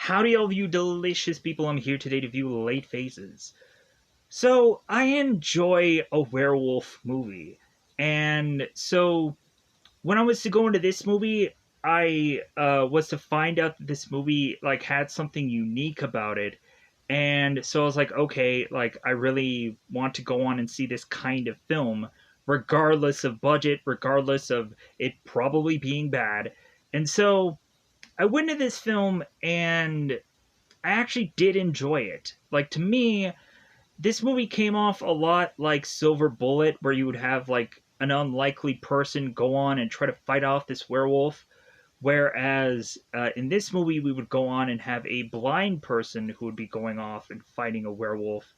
Howdy, all of you delicious people. I'm here today to view Late Phases. So, I enjoy a werewolf movie. And so, when I was to go into this movie, I was to find out that this movie, like, had something unique about it. And so I was like, okay, like, I really want to go on and see this kind of film, regardless of budget, regardless of it probably being bad. And so, I went to this film and I actually did enjoy it. Like, to me, this movie came off a lot like Silver Bullet, where you would have like an unlikely person go on and try to fight off this werewolf. Whereas in this movie, we would go on and have a blind person who would be going off and fighting a werewolf.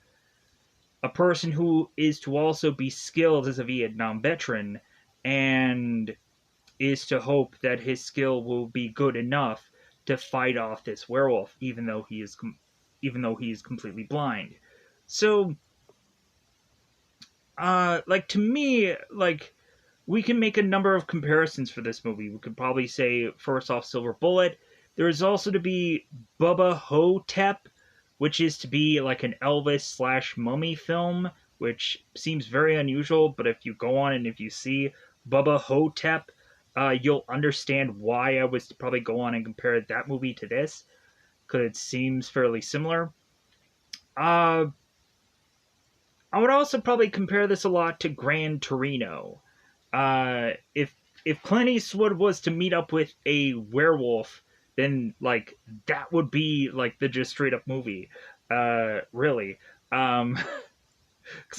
A person who is to also be skilled as a Vietnam veteran and is to hope that his skill will be good enough to fight off this werewolf, even though he is completely blind. So, like, to me, like, we can make a number of comparisons for this movie. We could probably say, first off, Silver Bullet. There is also to be Bubba Ho-tep, which is to be like an Elvis slash mummy film, which seems very unusual, but if you go on and if you see Bubba Ho-tep, you'll understand why I was to probably go on and compare that movie to this, because it seems fairly similar. Uh, I would also probably compare this a lot to Gran Torino. If Clint Eastwood was to meet up with a werewolf, then like that would be like the just straight up movie. Really. Because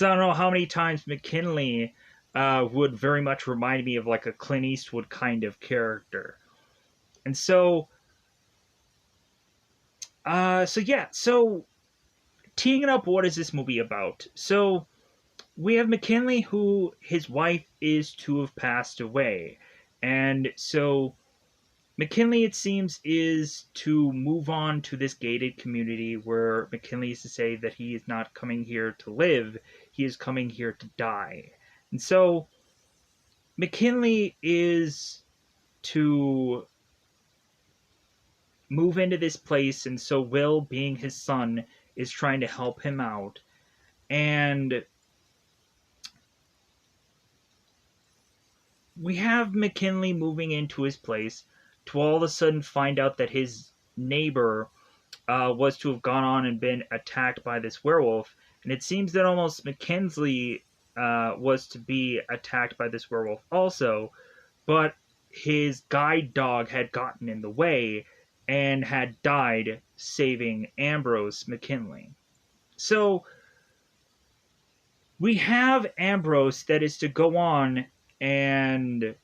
I don't know how many times McKinley would very much remind me of like a Clint Eastwood kind of character. And so, so teeing it up, what is this movie about? So we have McKinley, who his wife is to have passed away, and so McKinley, it seems, is to move on to this gated community where McKinley is to say that he is not coming here to live, he is coming here to die. And so McKinley is to move into this place, and so Will, being his son, is trying to help him out. And we have McKinley moving into his place to all of a sudden find out that his neighbor was to have gone on and been attacked by this werewolf. And it seems that almost Mackenzie was to be attacked by this werewolf also, but his guide dog had gotten in the way and had died, saving Ambrose McKinley. So we have Ambrose that is to go on and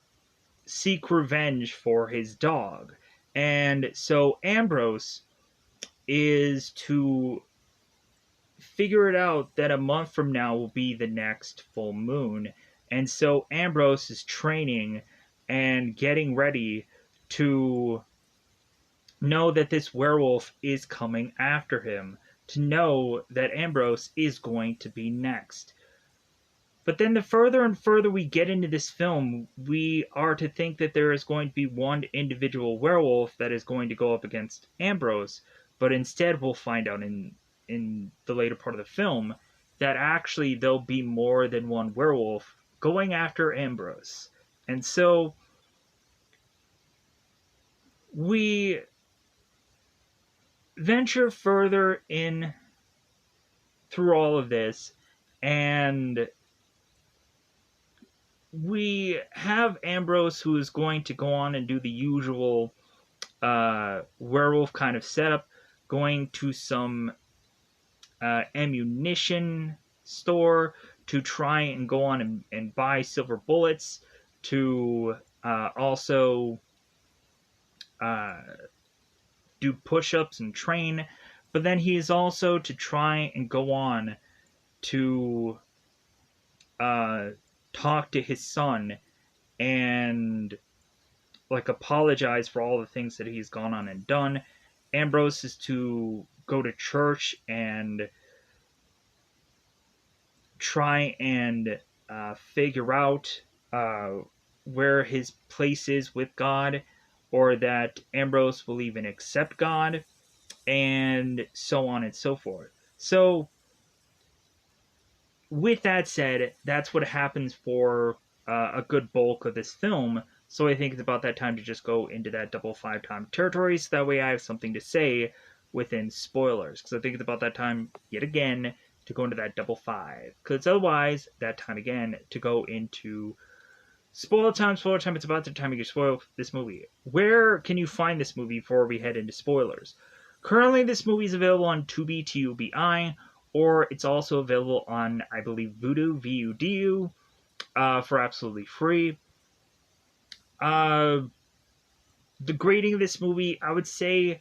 seek revenge for his dog. And so Ambrose is to figure it out that a month from now will be the next full moon. And so Ambrose is training and getting ready to know that this werewolf is coming after him, to know that Ambrose is going to be next. But then the further and further we get into this film, we are to think that there is going to be one individual werewolf that is going to go up against Ambrose, but instead we'll find out in the later part of the film that actually there'll be more than one werewolf going after Ambrose. And so we venture further in through all of this, and we have Ambrose, who is going to go on and do the usual werewolf kind of setup, going to some ammunition store to try and go on and buy silver bullets to also do push-ups and train. But then he is also to try and go on to talk to his son and like apologize for all the things that he's gone on and done. Ambrose is to go to church and try and figure out where his place is with God, or that Ambrose will even accept God. and so on and so forth. So, with that said, that's what happens for a good bulk of this film. So I think it's about that time to just go into that double five time territory, so that way I have something to say within spoilers. Because I think it's about that time yet again to go into that double five. Because otherwise, that time again to go into spoiler time. Spoiler time. It's about the time you can spoil this movie. Where can you find this movie before we head into spoilers? Currently, this movie is available on Tubi, Tubi, or it's also available on, I believe, Vudu, VUDU, for absolutely free. Uh, the grading of this movie, I would say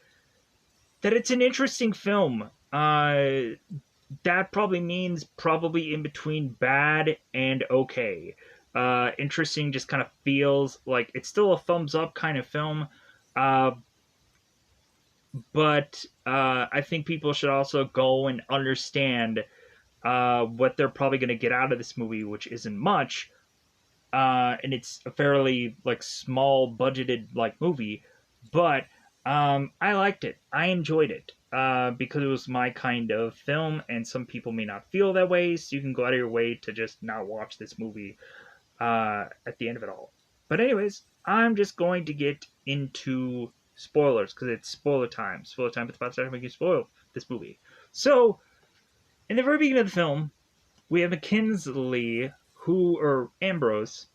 that it's an interesting film. That probably means probably in between bad and okay. Interesting just kind of feels like it's still a thumbs up kind of film. Uh, but I think people should also go and understand what they're probably going to get out of this movie, which isn't much. And it's a fairly like small budgeted like movie, but I liked it. I enjoyed it because it was my kind of film, and some people may not feel that way. So you can go out of your way to just not watch this movie at the end of it all. But anyways, I'm just going to get into spoilers because it's spoiler time. Spoiler time. It's about to start making spoil this movie. So in the very beginning of the film, we have McKinley, or Ambrose,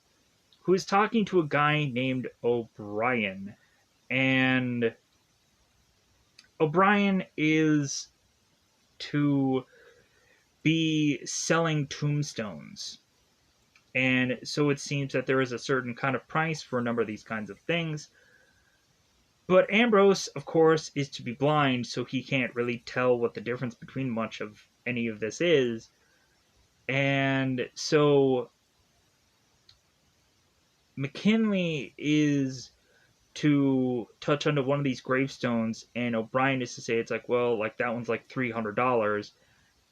who is talking to a guy named O'Brien. And O'Brien is to be selling tombstones. And so it seems that there is a certain kind of price for a number of these kinds of things. But Ambrose, of course, is to be blind, so he can't really tell what the difference between much of any of this is. And so McKinley is to touch onto one of these gravestones, and O'Brien is to say it's like, well, like that one's like $300,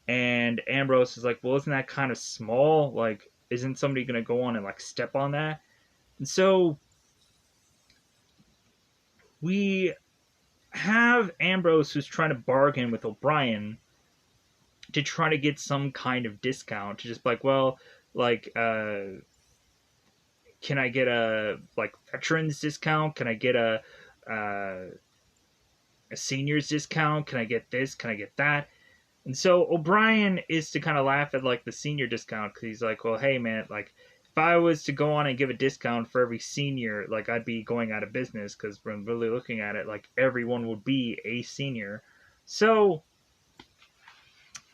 and Ambrose is like, well, isn't that kind of small? Like, isn't somebody gonna go on and like step on that? And so we have Ambrose who's trying to bargain with O'Brien to try to get some kind of discount, to just be like, well, like can I get a like veterans discount? Can I get uh, a seniors discount? Can I get this? Can I get that? And so O'Brien is to kind of laugh at like the senior discount, because he's like, well, hey man, like if I was to go on and give a discount for every senior, like I'd be going out of business, because when really looking at it, like everyone would be a senior. So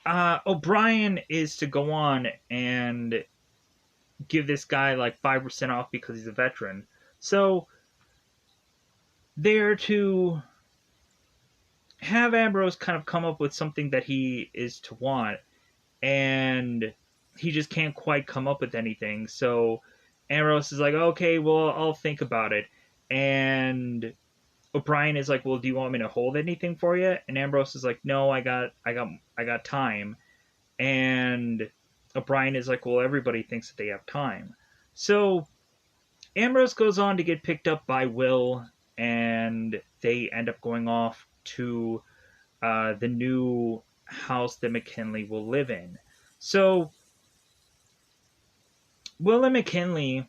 O'Brien is to go on and give this guy like 5% off because he's a veteran. So they're to have Ambrose kind of come up with something that he is to want, and he just can't quite come up with anything. So Ambrose is like, okay, well, I'll think about it. And O'Brien is like, well, do you want me to hold anything for you? And Ambrose is like, no, I got time. And O'Brien is like, well, everybody thinks that they have time. So Ambrose goes on to get picked up by Will, and they end up going off to the new house that McKinley will live in. So Will and McKinley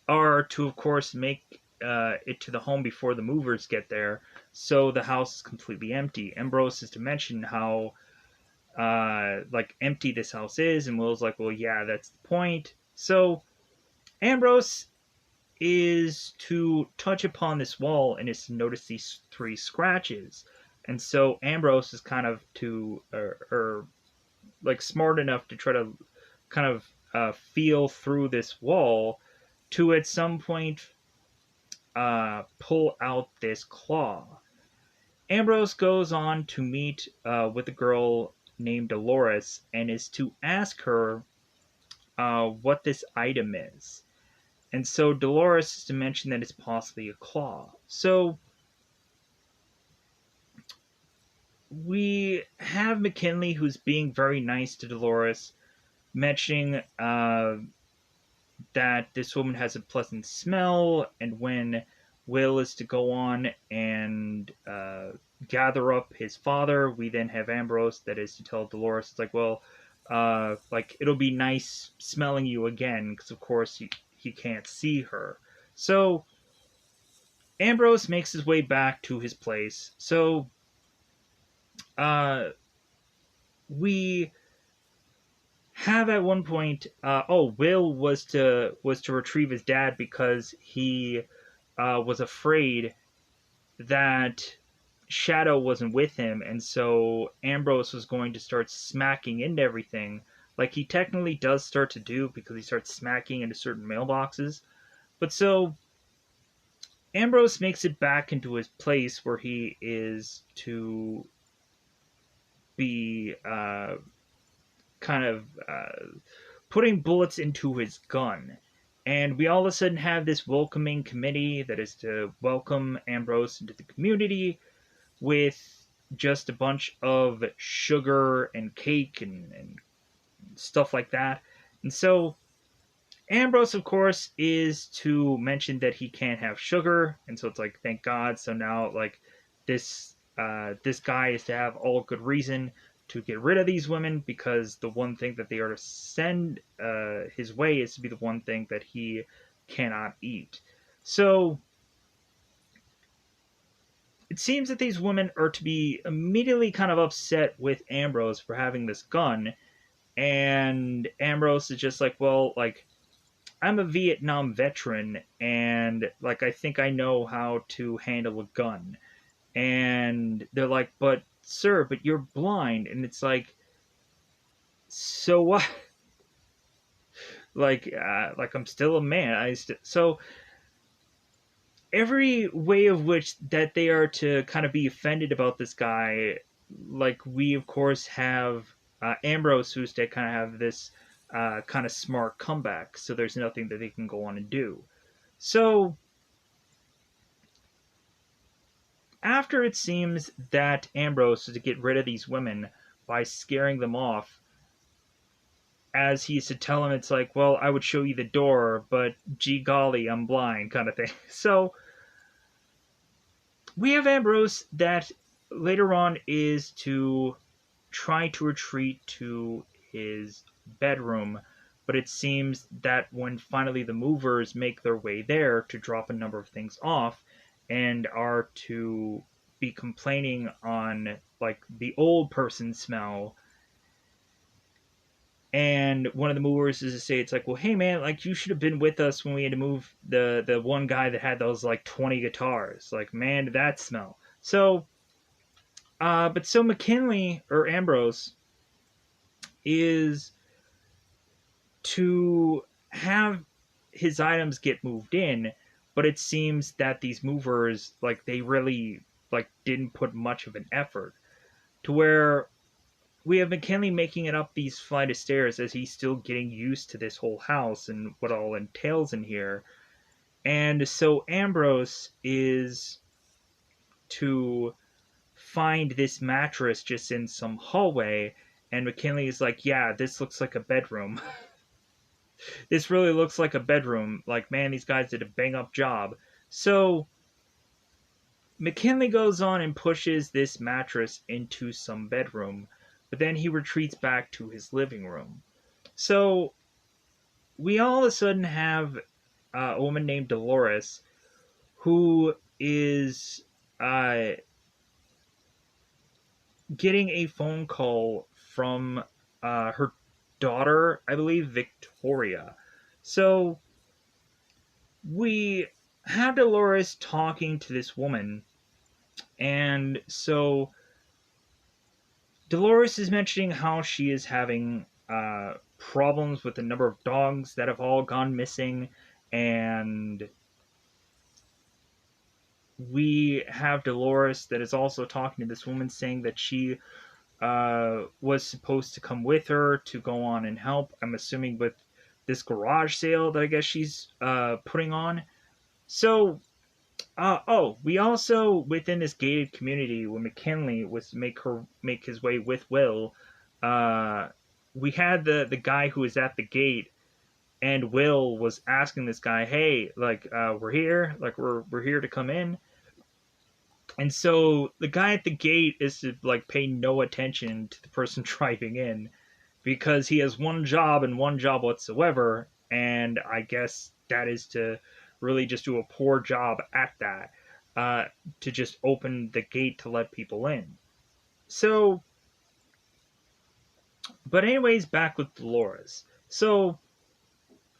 are to, of course, make it to the home before the movers get there, so the house is completely empty. Ambrose is to mention how like empty this house is, and Will's like, well, yeah, that's the point. So Ambrose is to touch upon this wall and is to notice these three scratches. And so Ambrose is kind of to, or like smart enough to try to kind of feel through this wall to at some point pull out this claw. Ambrose goes on to meet with a girl named Dolores and is to ask her what this item is. And so Dolores is to mention that it's possibly a claw. So we have McKinley, who's being very nice to Dolores, mentioning that this woman has a pleasant smell, and when Will is to go on and gather up his father. We then have Ambrose that is to tell Dolores, it's like, well, like it'll be nice smelling you again, because of course he can't see her. So Ambrose makes his way back to his place. So uh, we have at one point, Will was to retrieve his dad because he was afraid that Shadow wasn't with him, and so Ambrose was going to start smacking into everything, like he technically does start to do because he starts smacking into certain mailboxes. But so Ambrose makes it back into his place where he is to be kind of putting bullets into his gun. And we all of a sudden have this welcoming committee that is to welcome Ambrose into the community with just a bunch of sugar and cake and stuff like that. And so Ambrose, of course, is to mention that he can't have sugar, and so it's like, thank God. So now, like, this guy is to have all good reason to get rid of these women, because the one thing that they are to send his way is to be the one thing that he cannot eat. So it seems that these women are to be immediately kind of upset with Ambrose for having this gun, and Ambrose is just like, well, like, I'm a Vietnam veteran, and like I think I know how to handle a gun. And they're like, but sir, but you're blind. And it's like, so what? Like I'm still a man. So every way of which that they are to kind of be offended about this guy, like we of course have Ambrose, who's to kind of have this kind of smart comeback. So there's nothing that they can go on and do. So after it seems that Ambrose is to get rid of these women by scaring them off, as he's to tell him, it's like, well, I would show you the door, but gee golly, I'm blind, kind of thing. So we have Ambrose that later on is to try to retreat to his bedroom, but it seems that when finally the movers make their way there to drop a number of things off and are to be complaining on like the old person smell, and one of the movers is to say, it's like, well, hey man, like you should have been with us when we had to move the one guy that had those like 20 guitars. Like, man, did that smell. So but so McKinley or Ambrose is to have his items get moved in, but it seems that these movers, like, they really like didn't put much of an effort, to where we have McKinley making it up these flight of stairs as he's still getting used to this whole house and what all entails in here. And so Ambrose is to find this mattress just in some hallway, and McKinley is like, yeah, this looks like a bedroom. This really looks like a bedroom. Like, man, these guys did a bang up job. So McKinley goes on and pushes this mattress into some bedroom, but then he retreats back to his living room. So we all of a sudden have a woman named Dolores who is getting a phone call from her daughter, I believe, Victoria. So we have Dolores talking to this woman, and so Dolores is mentioning how she is having problems with a number of dogs that have all gone missing, and we have Dolores that is also talking to this woman, saying that she was supposed to come with her to go on and help. I'm assuming with this garage sale that I guess she's putting on. So, we also within this gated community, when McKinley was to make his way with Will, uh, we had the guy who was at the gate, and Will was asking this guy, "Hey, like we're here, like we're here to come in." And so the guy at the gate is to like pay no attention to the person driving in because he has one job and one job whatsoever, and I guess that is to really just do a poor job at that, uh, to just open the gate to let people in. So, but anyways, back with Dolores. So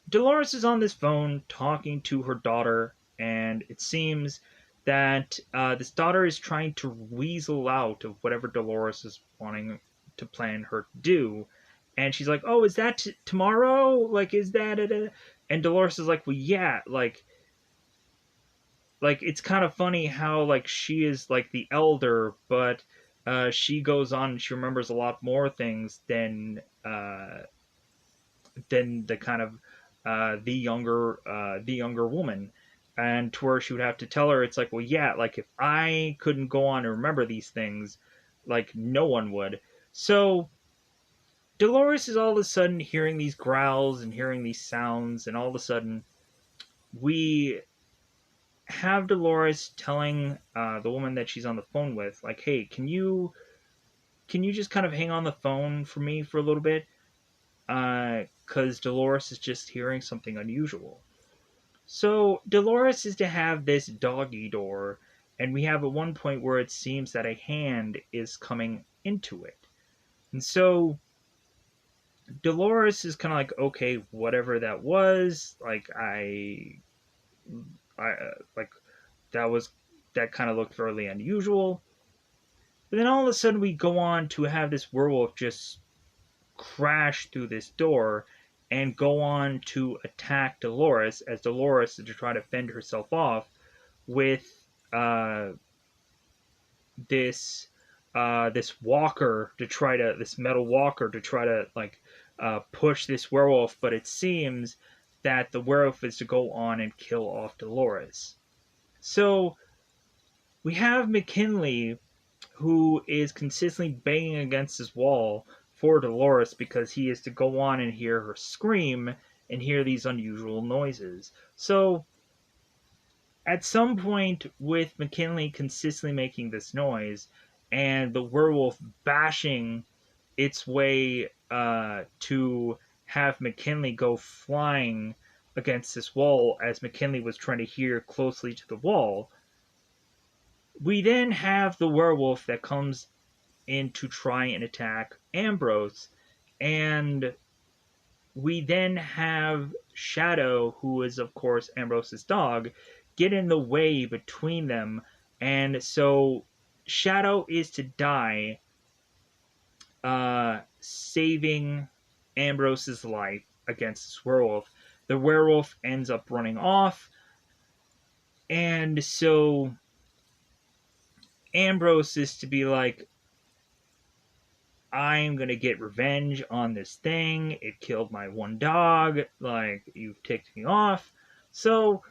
Dolores is on this phone talking to her daughter, and it seems that this daughter is trying to weasel out of whatever Dolores is wanting to plan her to do. And she's like, "Oh, is that tomorrow? Like, is that it?" And Dolores is like, "Well, yeah, like it's kind of funny how like she is like the elder, but she goes on and she remembers a lot more things than the kind of the younger woman, and to where she would have to tell her it's like, well, yeah, like if I couldn't go on and remember these things, like no one would. So Dolores is all of a sudden hearing these growls and hearing these sounds, and all of a sudden we have Dolores telling the woman that she's on the phone with, like, hey, can you just kind of hang on the phone for me for a little bit, because Dolores is just hearing something unusual. So Dolores is to have this doggy door, and we have at one point where it seems that a hand is coming into it. And so Dolores is kind of like, okay, whatever that was, like that was that kind of looked fairly unusual. But then all of a sudden we go on to have this werewolf just crash through this door and go on to attack Dolores as Dolores is to try to fend herself off with uh, this this walker to try to this metal walker to try to like push this werewolf, but it seems that the werewolf is to go on and kill off Dolores. So we have McKinley, who is consistently banging against his wall for Dolores because he is to go on and hear her scream and hear these unusual noises. So at some point, with McKinley consistently making this noise and the werewolf bashing its way to have McKinley go flying against this wall as McKinley was trying to hear closely to the wall, we then have the werewolf that comes in to try and attack Ambrose, and we then have Shadow, who is of course Ambrose's dog, get in the way between them, and so Shadow is to die, saving Ambrose's life against this werewolf. The werewolf ends up running off, and so Ambrose is to be like, I'm gonna get revenge on this thing. It killed my one dog. Like, you've ticked me off. So,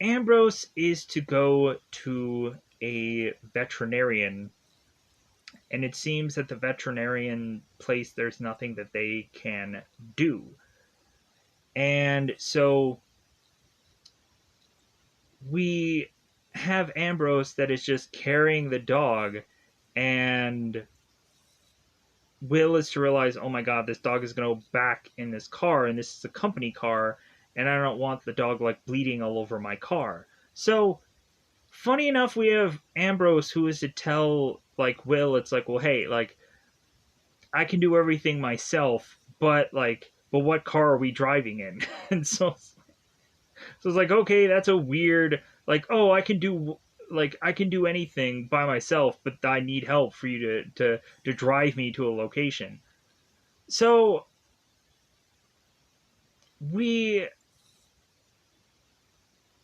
Ambrose is to go to a veterinarian, and it seems that the veterinarian place, there's nothing that they can do. And so, we have Ambrose that is just carrying the dog, and Will is to realize, oh my god, this dog is going to go back in this car, and this is a company car, and I don't want the dog like bleeding all over my car. So, funny enough, we have Ambrose who is to tell like Will, it's like, well, hey, like I can do everything myself, but what car are we driving in? And so it's like, okay, that's a weird, like, oh, I can do anything by myself, but I need help for you to drive me to a location. So we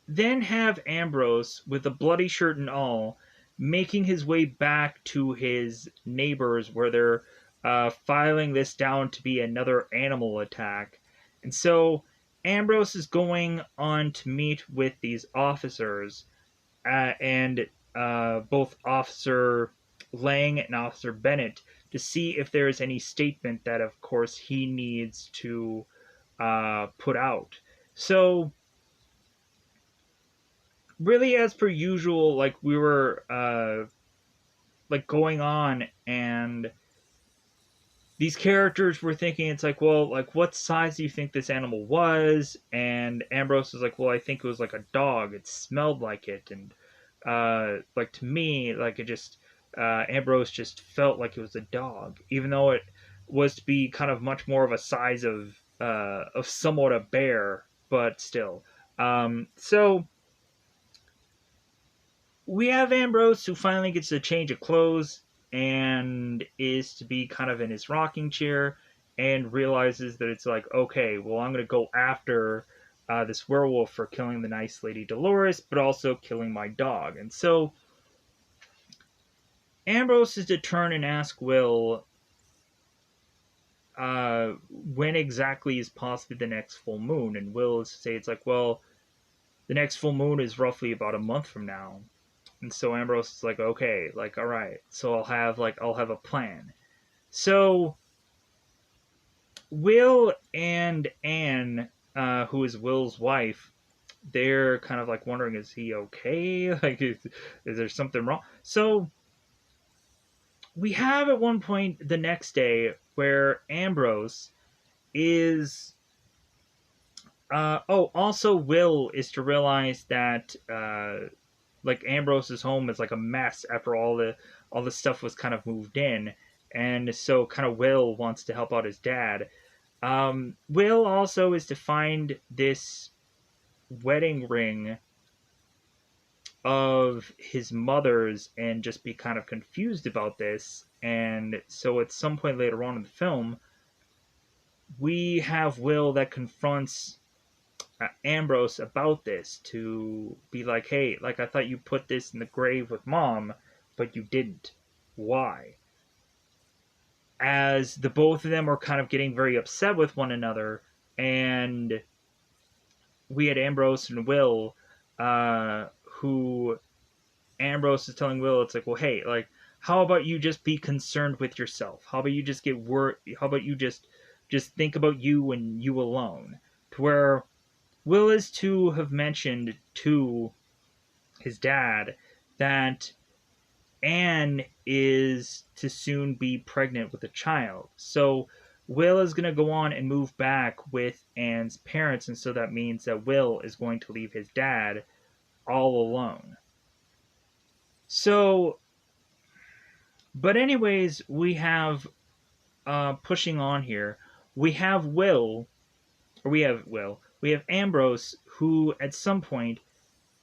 then have Ambrose with a bloody shirt and all making his way back to his neighbors where they're filing this down to be another animal attack. And so Ambrose is going on to meet with these officers, and both Officer Lang and Officer Bennett, to see if there is any statement that, of course, he needs to put out. So really, as per usual, like we were like going on, and these characters were thinking, it's like, well, like what size do you think this animal was? And Ambrose was like, well, I think it was like a dog. It smelled like it, and like to me, like it just Ambrose just felt like it was a dog, even though it was to be kind of much more of a size of somewhat a bear, but still. So we have Ambrose who finally gets a change of clothes and is to be kind of in his rocking chair and realizes that it's like, okay, well, I'm going to go after this werewolf for killing the nice lady Dolores, but also killing my dog. And so Ambrose is to turn and ask Will when exactly is possibly the next full moon. And Will is to say, it's like, well, the next full moon is roughly about a month from now. And so Ambrose is like, okay, like, all right, so I'll have a plan. So Will and Anne, who is Will's wife, they're kind of like wondering, is he okay? Like, is there something wrong? So we have at one point the next day where Ambrose is. Also, Will is to realize that like Ambrose's home is like a mess after all the stuff was kind of moved in, and so kind of Will wants to help out his dad. Will also is to find this wedding ring of his mother's and just be kind of confused about this. And so at some point later on in the film, we have Will that confronts Ambrose about this to be like, hey, like I thought you put this in the grave with mom, but you didn't. Why? As the both of them are kind of getting very upset with one another, and we had Ambrose and Will, who Ambrose is telling Will, it's like, well, hey, like, how about you just be concerned with yourself? How about you just get worried? How about you just think about you and you alone? To where Will is to have mentioned to his dad that Anne is to soon be pregnant with a child. So Will is going to go on and move back with Anne's parents, and so that means that Will is going to leave his dad all alone. So, but anyways, we have pushing on here. We have we have Ambrose, who at some point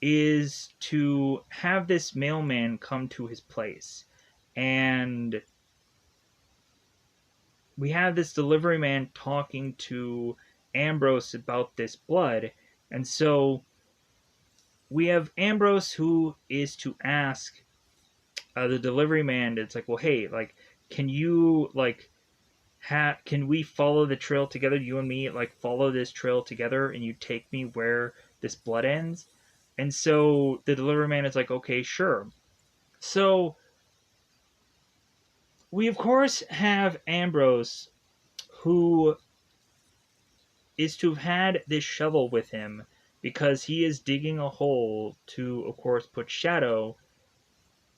is to have this mailman come to his place. And we have this delivery man talking to Ambrose about this blood. And so we have Ambrose who is to ask the delivery man, it's like, well, hey, like, can you, like, can we follow the trail together? You and me, like, follow this trail together and you take me where this blood ends? And so the delivery man is like, okay, sure. So we, of course, have Ambrose, who is to have had this shovel with him because he is digging a hole to, of course, put Shadow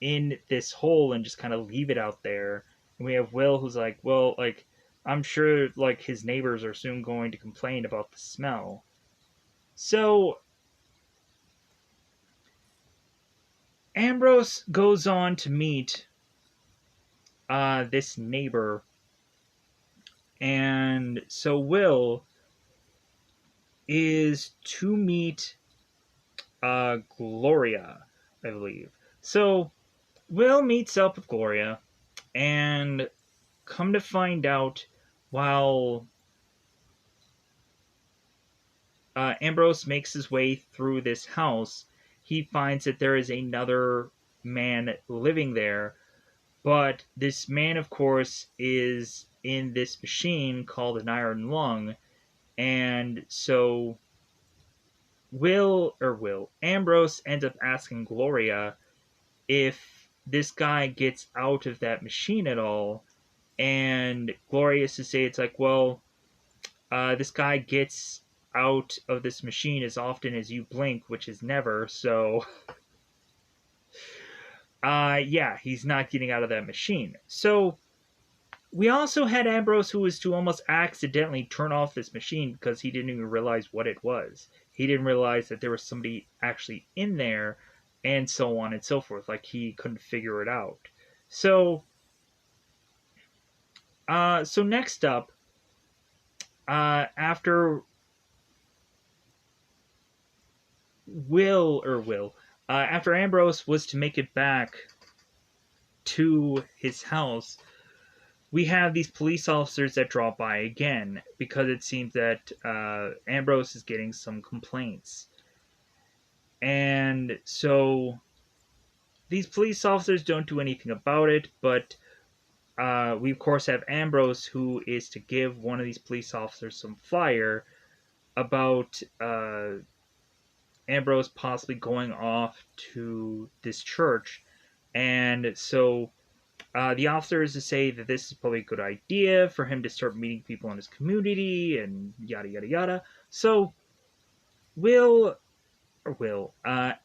in this hole and just kind of leave it out there. And we have Will, who's like, well, like, I'm sure, like, his neighbors are soon going to complain about the smell. So Ambrose goes on to meet this neighbor, and so Will is to meet Gloria, I believe. So Will meets up with Gloria, and come to find out, while Ambrose makes his way through this house, he finds that there is another man living there. But this man, of course, is in this machine called an iron lung, and so Ambrose ends up asking Gloria if this guy gets out of that machine at all, and Gloria is to say, it's like, well, this guy gets out of this machine as often as you blink, which is never. So, yeah, he's not getting out of that machine. So, we also had Ambrose who was to almost accidentally turn off this machine because he didn't even realize what it was. He didn't realize that there was somebody actually in there, and so on and so forth. Like, he couldn't figure it out. So, so next up, after after Ambrose was to make it back to his house, we have these police officers that drop by again because it seems that Ambrose is getting some complaints. And so these police officers don't do anything about it, but we of course have Ambrose who is to give one of these police officers some fire about Ambrose possibly going off to this church. And so the officer is to say that this is probably a good idea for him to start meeting people in his community and yada yada yada. So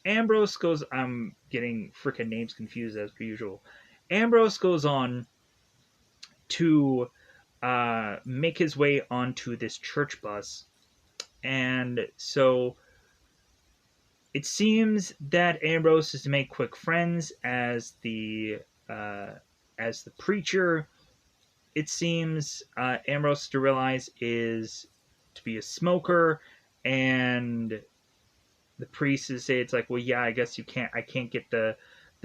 Ambrose goes. I'm getting freaking names confused as per usual. Ambrose goes on to make his way onto this church bus, and so it seems that Ambrose is to make quick friends as the preacher. It seems Ambrose to realize is to be a smoker, and the priest is say it's like, well, yeah, I guess I can't get the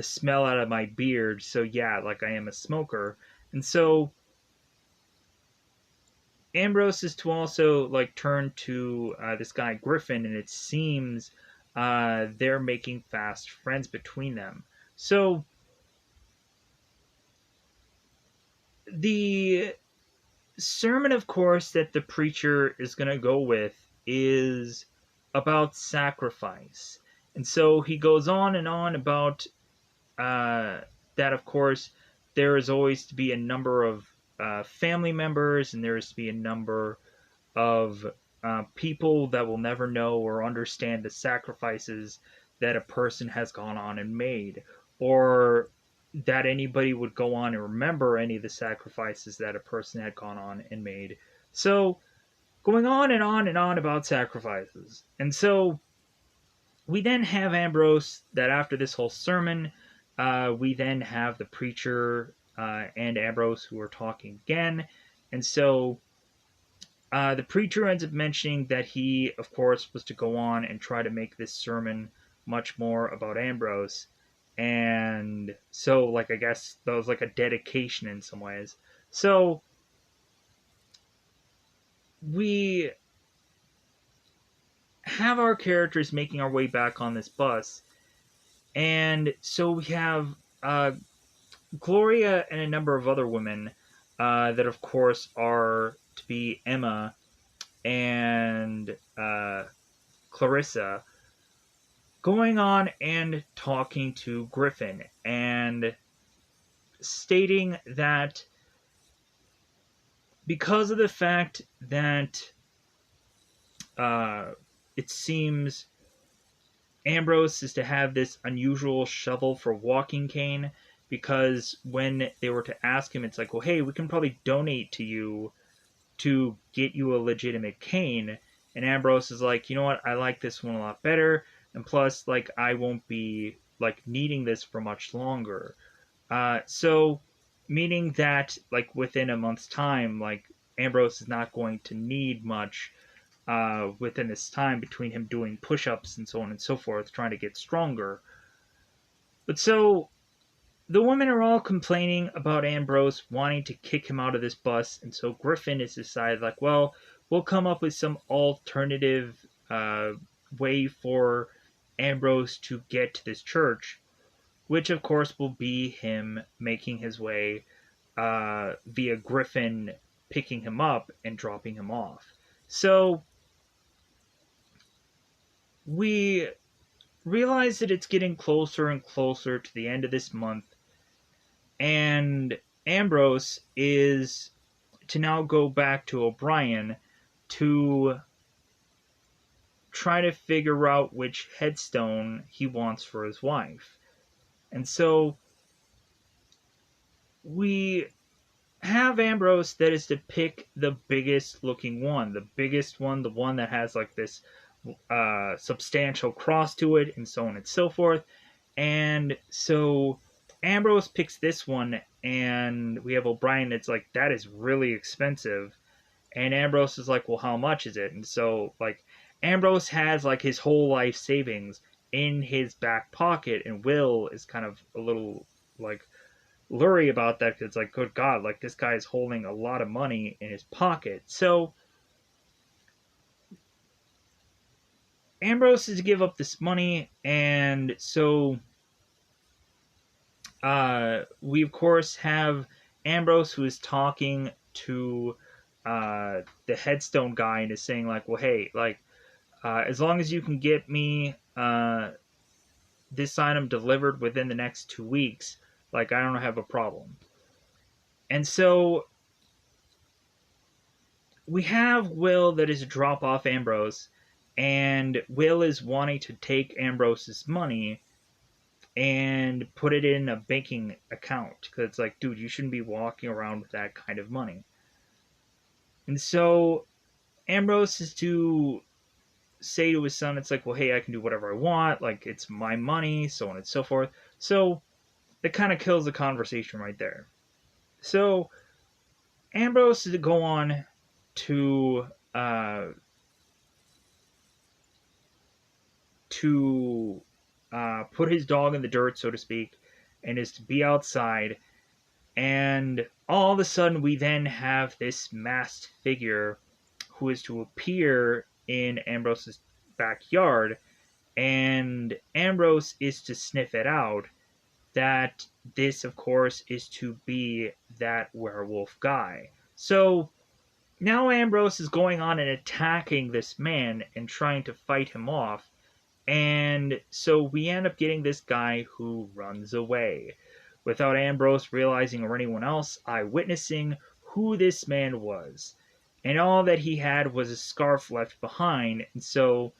smell out of my beard, so yeah, like I am a smoker, and so Ambrose is to also like turn to this guy Griffin, and it seems they're making fast friends between them. So the sermon, of course, that the preacher is going to go with is about sacrifice. And so he goes on and on about that, of course, there is always to be a number of family members, and there is to be a number of people that will never know or understand the sacrifices that a person has gone on and made, or that anybody would go on and remember any of the sacrifices that a person had gone on and made. So, going on and on and on about sacrifices. And so, we then have Ambrose that after this whole sermon, we then have the preacher and Ambrose who are talking again. And so, the preacher ends up mentioning that he, of course, was to go on and try to make this sermon much more about Ambrose. And so, like, I guess that was like a dedication in some ways. So, we have our characters making our way back on this bus. And so we have Gloria and a number of other women that, of course, are to be Emma and Clarissa, going on and talking to Griffin and stating that because of the fact that it seems Ambrose is to have this unusual shovel for walking cane, because when they were to ask him, it's like, well, hey, we can probably donate to you to get you a legitimate cane. And Ambrose is like, you know what, I like this one a lot better, and plus, like, I won't be like needing this for much longer. So meaning that like within a month's time, like Ambrose is not going to need much within this time between him doing push-ups and so on and so forth, trying to get stronger. But so the women are all complaining about Ambrose wanting to kick him out of this bus, and so Griffin has decided, like, well, we'll come up with some alternative way for Ambrose to get to this church, which of course will be him making his way via Griffin picking him up and dropping him off. So we realize that it's getting closer and closer to the end of this month, and Ambrose is to now go back to O'Brien to try to figure out which headstone he wants for his wife. And so we have Ambrose that is to pick the biggest looking one, the biggest one, the one that has like this substantial cross to it, and so on and so forth. And so Ambrose picks this one, and we have O'Brien that's like, that is really expensive. And Ambrose is like, well, how much is it? And so, like, Ambrose has like his whole life savings in his back pocket, and Will is kind of a little like leery about that because it's like, good God, like this guy is holding a lot of money in his pocket. So Ambrose is to give up this money, and so we of course have Ambrose who is talking to the headstone guy and is saying like, well, hey, like as long as you can get me this item delivered within the next 2 weeks, like I don't have a problem. And so we have Will that is to drop off Ambrose, and Will is wanting to take Ambrose's money and put it in a banking account because it's like, dude, you shouldn't be walking around with that kind of money. And so Ambrose is to say to his son, it's like, well, hey, I can do whatever I want, like it's my money, so on and so forth. So that kind of kills the conversation right there. So Ambrose is to go on to put his dog in the dirt, so to speak, and is to be outside. And all of a sudden, we then have this masked figure who is to appear in Ambrose's backyard, and Ambrose is to sniff it out. That this, of course, is to be that werewolf guy. So now Ambrose is going on and attacking this man and trying to fight him off. And so we end up getting this guy who runs away without Ambrose realizing or anyone else eyewitnessing who this man was. And all that he had was a scarf left behind. And so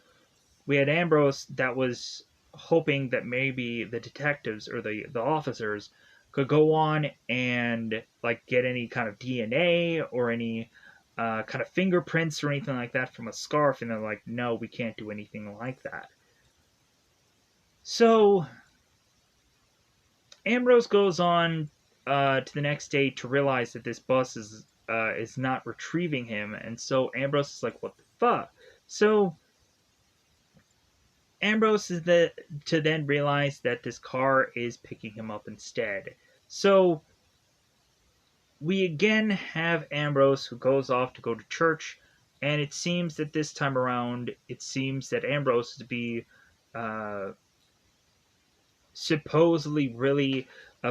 we had Ambrose that was hoping that maybe the detectives or the officers could go on and like get any kind of DNA or any kind of fingerprints or anything like that from a scarf. And they're like, no, we can't do anything like that. So Ambrose goes on to the next day to realize that this bus is not retrieving him, and so Ambrose is like, "What the fuck?" So Ambrose is to then realize that this car is picking him up instead. So we again have Ambrose who goes off to go to church, and it seems that this time around, it seems that Ambrose is to be supposedly really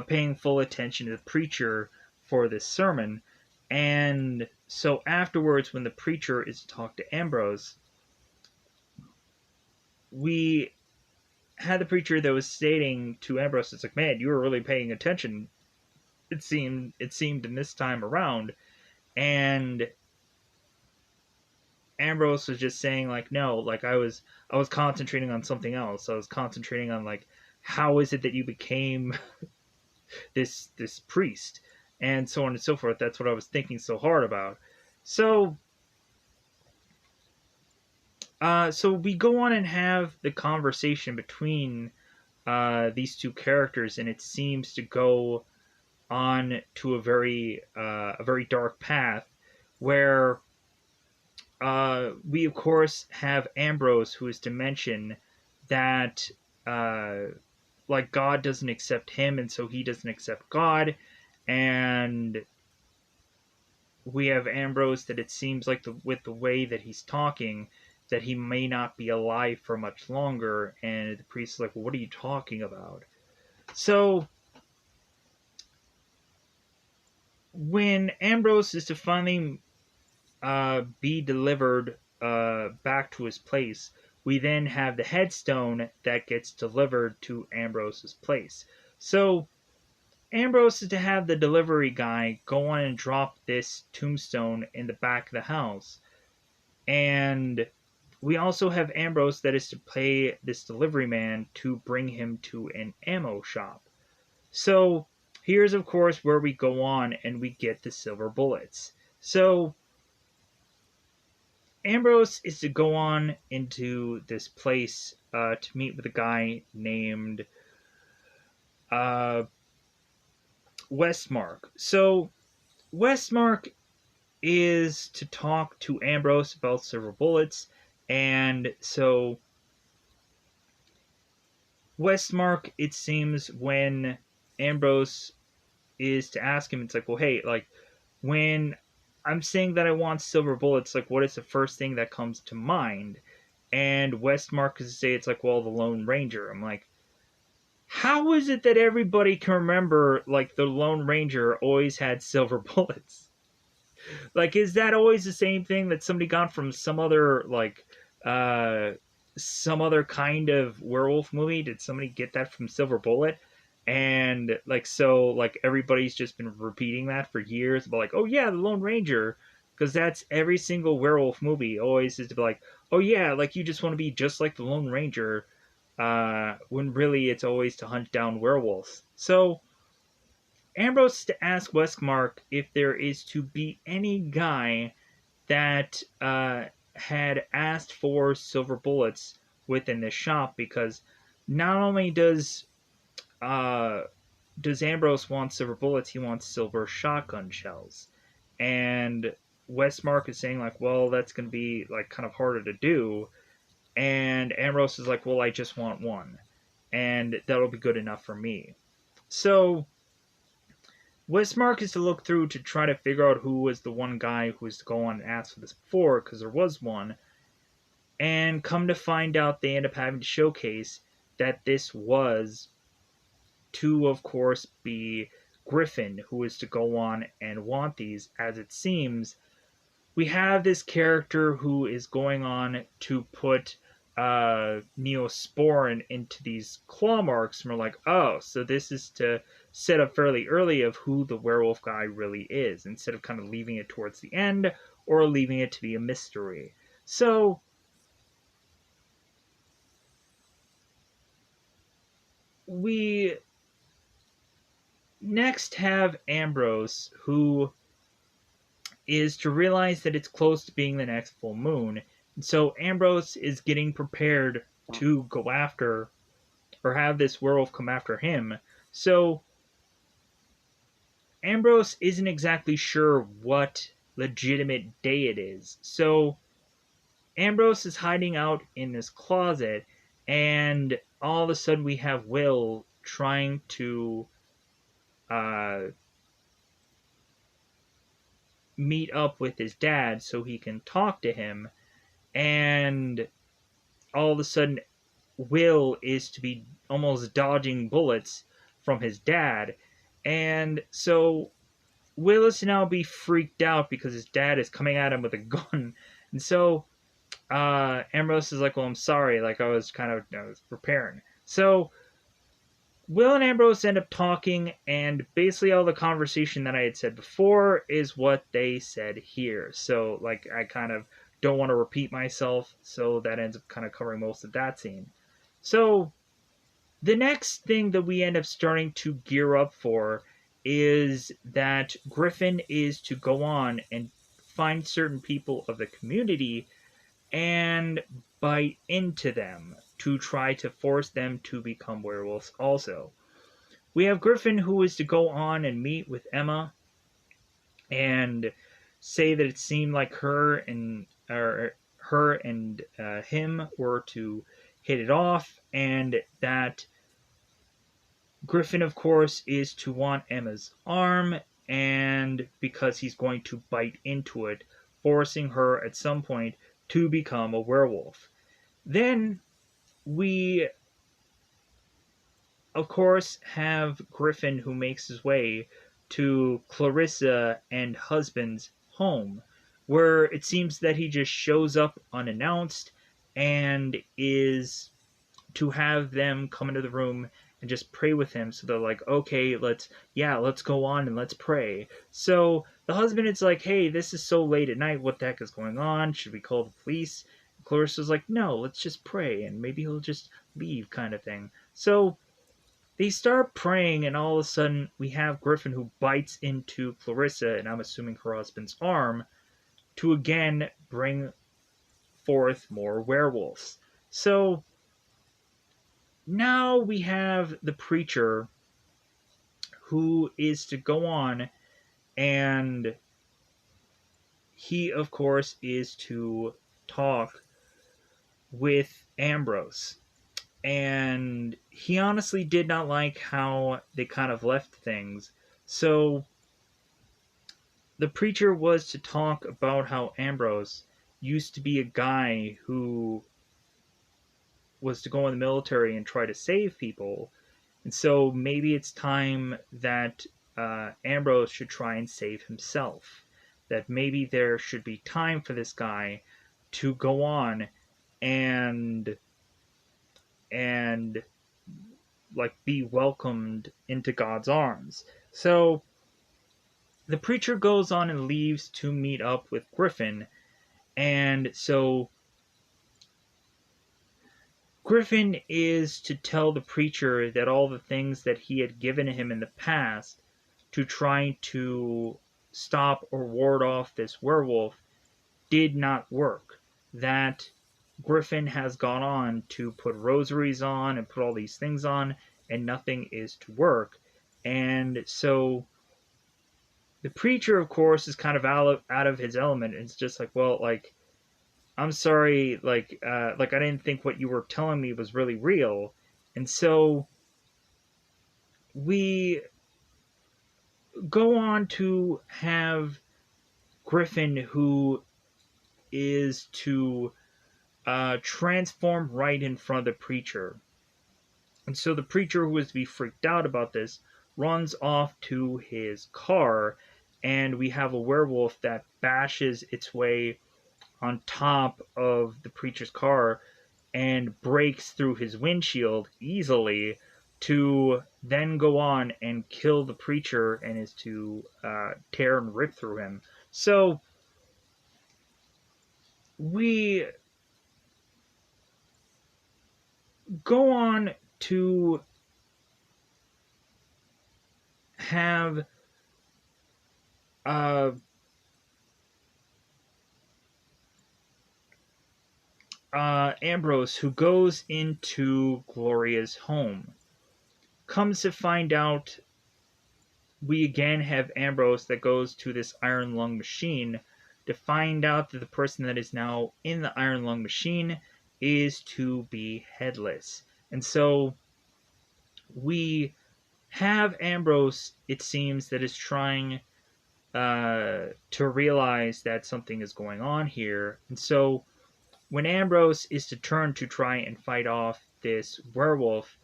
paying full attention to the preacher for this sermon. And so afterwards, when the preacher is to talk to Ambrose, we had the preacher that was stating to Ambrose, it's like, man, you were really paying attention, it seemed in this time around. And Ambrose was just saying like, no, like I was concentrating on something else. I was concentrating on like, how is it that you became this priest, and so on and so forth. That's what I was thinking so hard about. So so we go on and have the conversation between these two characters, and it seems to go on to a very dark path where we of course have Ambrose who is to mention that like God doesn't accept him, and so he doesn't accept God. And we have Ambrose that it seems like with the way that he's talking, that he may not be alive for much longer. And the priest is like, well, what are you talking about? So when Ambrose is to finally be delivered back to his place, we then have the headstone that gets delivered to Ambrose's place. So Ambrose is to have the delivery guy go on and drop this tombstone in the back of the house. And we also have Ambrose that is to pay this delivery man to bring him to an ammo shop. So here's, of course, where we go on and we get the silver bullets. So Ambrose is to go on into this place to meet with a guy named uh, Westmark. So Westmark is to talk to Ambrose about silver bullets, and so Westmark, it seems, when Ambrose is to ask him, it's like, well, hey, like, when I'm saying that I want silver bullets, like, what is the first thing that comes to mind? And Westmark is to say, it's like, well, the Lone Ranger. I'm like, how is it that everybody can remember, like, the Lone Ranger always had silver bullets? Like, is that always the same thing that somebody got from uh, some other kind of werewolf movie? Did somebody get that from Silver Bullet? And like, so like everybody's just been repeating that for years, but like, oh yeah, the Lone Ranger, because that's every single werewolf movie always is to be like, oh yeah, like you just want to be just like the Lone Ranger, when really it's always to hunt down werewolves. So Ambrose to ask Westmark if there is to be any guy that had asked for silver bullets within this shop, because not only uh, does Ambrose want silver bullets, he wants silver shotgun shells. And Westmark is saying like, well, that's going to be like kind of harder to do. And Ambrose is like, well, I just want one, and that'll be good enough for me. So Westmark is to look through to try to figure out who was the one guy who was to go on and ask for this before, because there was one. And come to find out, they end up having to showcase that this was to, of course, be Griffin, who is to go on and want these, as it seems. We have this character who is going on to put Neosporin into these claw marks, and we're like, oh, so this is to set up fairly early of who the werewolf guy really is, instead of kind of leaving it towards the end or leaving it to be a mystery. So we next have Ambrose, who is to realize that it's close to being the next full moon. And so Ambrose is getting prepared to go after or have this werewolf come after him. So Ambrose isn't exactly sure what legitimate day it is. So Ambrose is hiding out in this closet, and all of a sudden we have Will trying to uh, meet up with his dad so he can talk to him. And all of a sudden, Will is to be almost dodging bullets from his dad. And so Will is to now be freaked out because his dad is coming at him with a gun. And so Ambrose is like, well, I'm sorry. Like, I was preparing. So Will and Ambrose end up talking, and basically all the conversation that I had said before is what they said here. So, like, I kind of don't want to repeat myself, so that ends up kind of covering most of that scene. So, the next thing that we end up starting to gear up for is that Griffin is to go on and find certain people of the community and bite into them to try to force them to become werewolves also. We have Griffin, who is to go on and meet with Emma and say that it seemed like her and him were to hit it off, and that Griffin, of course, is to want Emma's arm, and because he's going to bite into it, forcing her at some point to become a werewolf. Then we, of course, have Griffin, who makes his way to Clarissa and husband's home, where it seems that he just shows up unannounced and is to have them come into the room and just pray with him. So they're like, okay, let's go on and let's pray. So the husband is like, hey, this is so late at night. What the heck is going on? Should we call the police? Clarissa's like, no, let's just pray and maybe he'll just leave, kind of thing. So they start praying, and all of a sudden we have Griffin who bites into Clarissa, and I'm assuming her husband's arm, to again bring forth more werewolves. So now we have the preacher who is to go on, and he, of course, is to talk with Ambrose. And he honestly did not like how they kind of left things. So the preacher was to talk about how Ambrose used to be a guy who was to go in the military and try to save people. And so maybe it's time that Ambrose should try and save himself. That maybe there should be time for this guy to go on and and like be welcomed into God's arms. So the preacher goes on and leaves to meet up with Griffin, and so Griffin is to tell the preacher that all the things that he had given him in the past to try to stop or ward off this werewolf did not work. That Griffin has gone on to put rosaries on and put all these things on, and nothing is to work. And so the preacher, of course, is kind of out of his element. It's just like, well, like, I'm sorry, like I didn't think what you were telling me was really real. And so we go on to have Griffin, who is to transform right in front of the preacher. And so the preacher, who is to be freaked out about this, runs off to his car, and we have a werewolf that bashes its way on top of the preacher's car and breaks through his windshield easily to then go on and kill the preacher and is to tear and rip through him. So we go on to have Ambrose, who goes into Gloria's home. Comes to find out, we again have Ambrose that goes to this iron lung machine to find out that the person that is now in the iron lung machine is to be headless. And so we have Ambrose, it seems, that is trying to realize that something is going on here. And so when Ambrose is to turn to try and fight off this werewolf,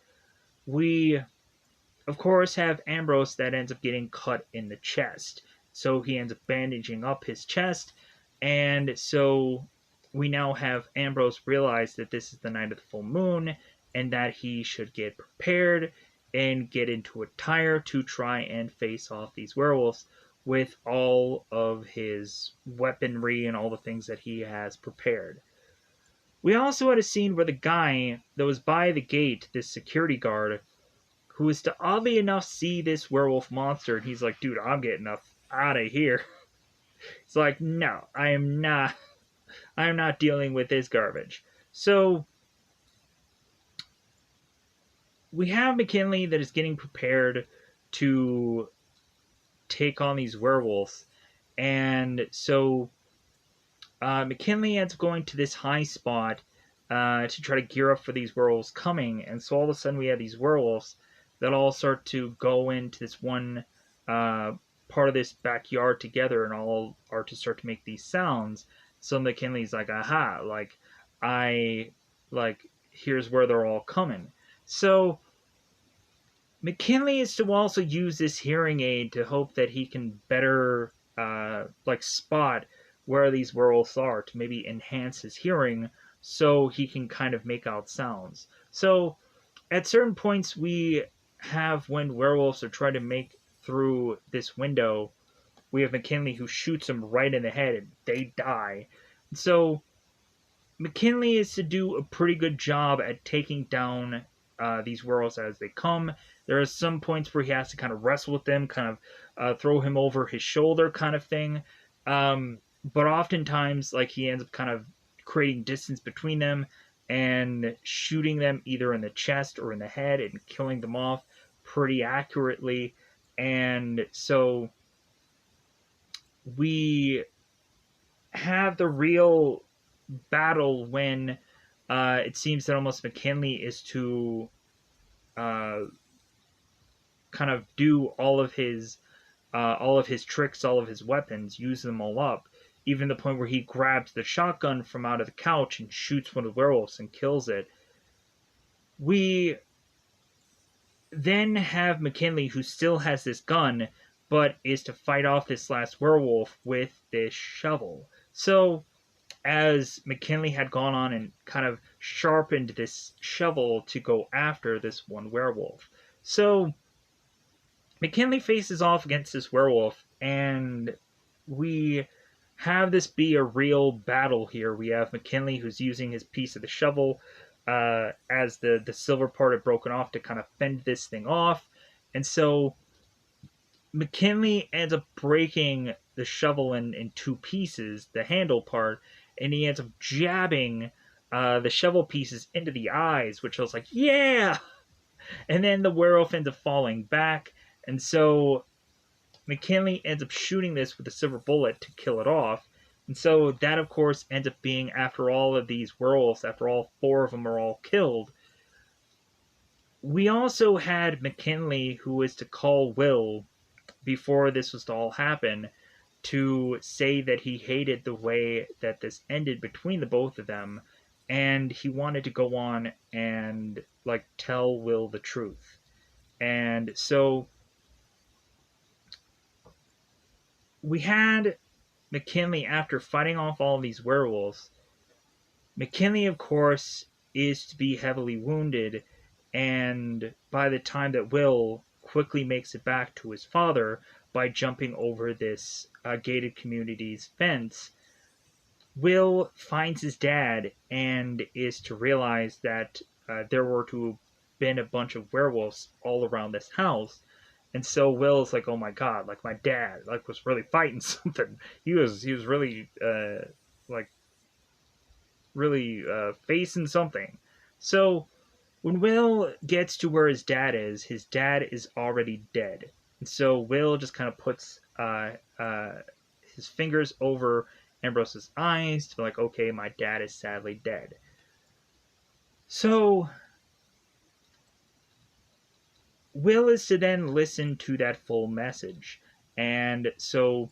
we, of course, have Ambrose that ends up getting cut in the chest. So he ends up bandaging up his chest, and so we now have Ambrose realize that this is the night of the full moon, and that he should get prepared and get into attire to try and face off these werewolves with all of his weaponry and all the things that he has prepared. We also had a scene where the guy that was by the gate, this security guard, who was to oddly enough see this werewolf monster, and he's like, dude, I'm getting out of here. It's like, no, I am not dealing with this garbage. So we have McKinley that is getting prepared to take on these werewolves, and so McKinley ends up going to this high spot to try to gear up for these werewolves coming. And so all of a sudden we have these werewolves that all start to go into this one part of this backyard together, and all are to start to make these sounds. So McKinley's like, aha, here's where they're all coming. So McKinley is to also use this hearing aid to hope that he can better spot where these werewolves are, to maybe enhance his hearing so he can kind of make out sounds. So at certain points we have, when werewolves are trying to make through this window, we have McKinley who shoots them right in the head and they die. So McKinley is to do a pretty good job at taking down these werewolves as they come. There are some points where he has to kind of wrestle with them, kind of throw him over his shoulder, kind of thing. But oftentimes, like he ends up kind of creating distance between them and shooting them either in the chest or in the head and killing them off pretty accurately. And so we have the real battle when it seems that almost McKinley is to uh, kind of do all of his tricks, all of his weapons, use them all up. Even the point where he grabs the shotgun from out of the couch and shoots one of the werewolves and kills it. We then have McKinley, who still has this gun, but is to fight off this last werewolf with this shovel. So as McKinley had gone on and kind of sharpened this shovel to go after this one werewolf. So McKinley faces off against this werewolf, and we have this be a real battle here. We have McKinley who's using his piece of the shovel as the silver part had broken off to kind of fend this thing off. And so McKinley ends up breaking the shovel in two pieces, the handle part, and he ends up jabbing the shovel pieces into the eyes, which I was like, yeah! And then the werewolf ends up falling back, and so McKinley ends up shooting this with a silver bullet to kill it off. And so that, of course, ends up being, after all of these werewolves, after all four of them are all killed, we also had McKinley, who was to call Will before this was to all happen, to say that he hated the way that this ended between the both of them, and he wanted to go on and like tell Will the truth. And so we had McKinley, after fighting off all these werewolves, McKinley, of course, is to be heavily wounded, and by the time that Will quickly makes it back to his father by jumping over this gated community's fence, Will finds his dad and is to realize that there were to have been a bunch of werewolves all around this house. And so Will's like, "Oh my god! Like my dad, like was really fighting something. He was really like really facing something." So when Will gets to where his dad is already dead. And so Will just kind of puts his fingers over Ambrose's eyes to be like, okay, my dad is sadly dead. So Will is to then listen to that full message. And so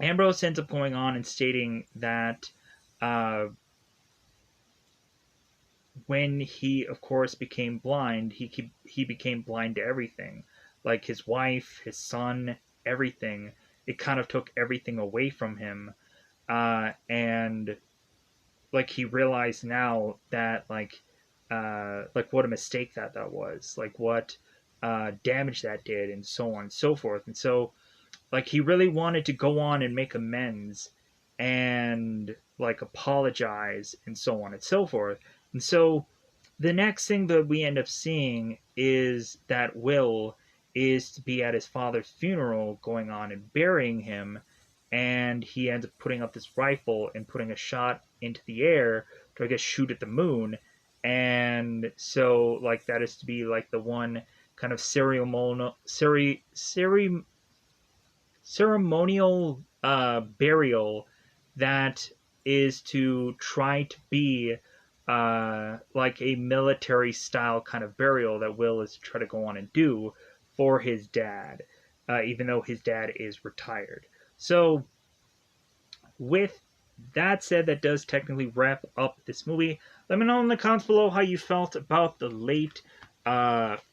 Ambrose ends up going on and stating that uh, when he, of course, became blind, he became blind to everything, like his wife, his son, everything. It kind of took everything away from him, and like he realized now that like what a mistake that was, like what damage that did, and so on and so forth. And so like he really wanted to go on and make amends and like apologize and so on and so forth. And so the next thing that we end up seeing is that Will is to be at his father's funeral, going on and burying him, and he ends up putting up this rifle and putting a shot into the air to, I guess, shoot at the moon. And so like that is to be like the one kind of ceremonial burial that is to try to be like a military style kind of burial that Will is to try to go on and do for his dad, even though his dad is retired. So, with that said, that does technically wrap up this movie. Let me know in the comments below how you felt about the late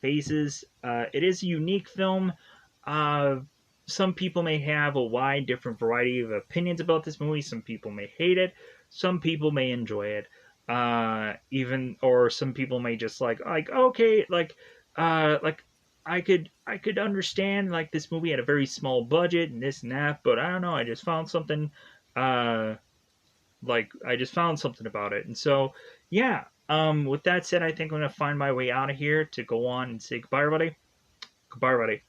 phases. It is a unique film. Some people may have a wide different variety of opinions about this movie. Some people may hate it. Some people may enjoy it. Even or some people may just like okay, like I could understand like this movie had a very small budget and this and that, but I don't know. I just found something uh Like, I just found something about it. And so, yeah. With that said, I think I'm gonna find my way out of here to go on and say goodbye, everybody. Goodbye, everybody.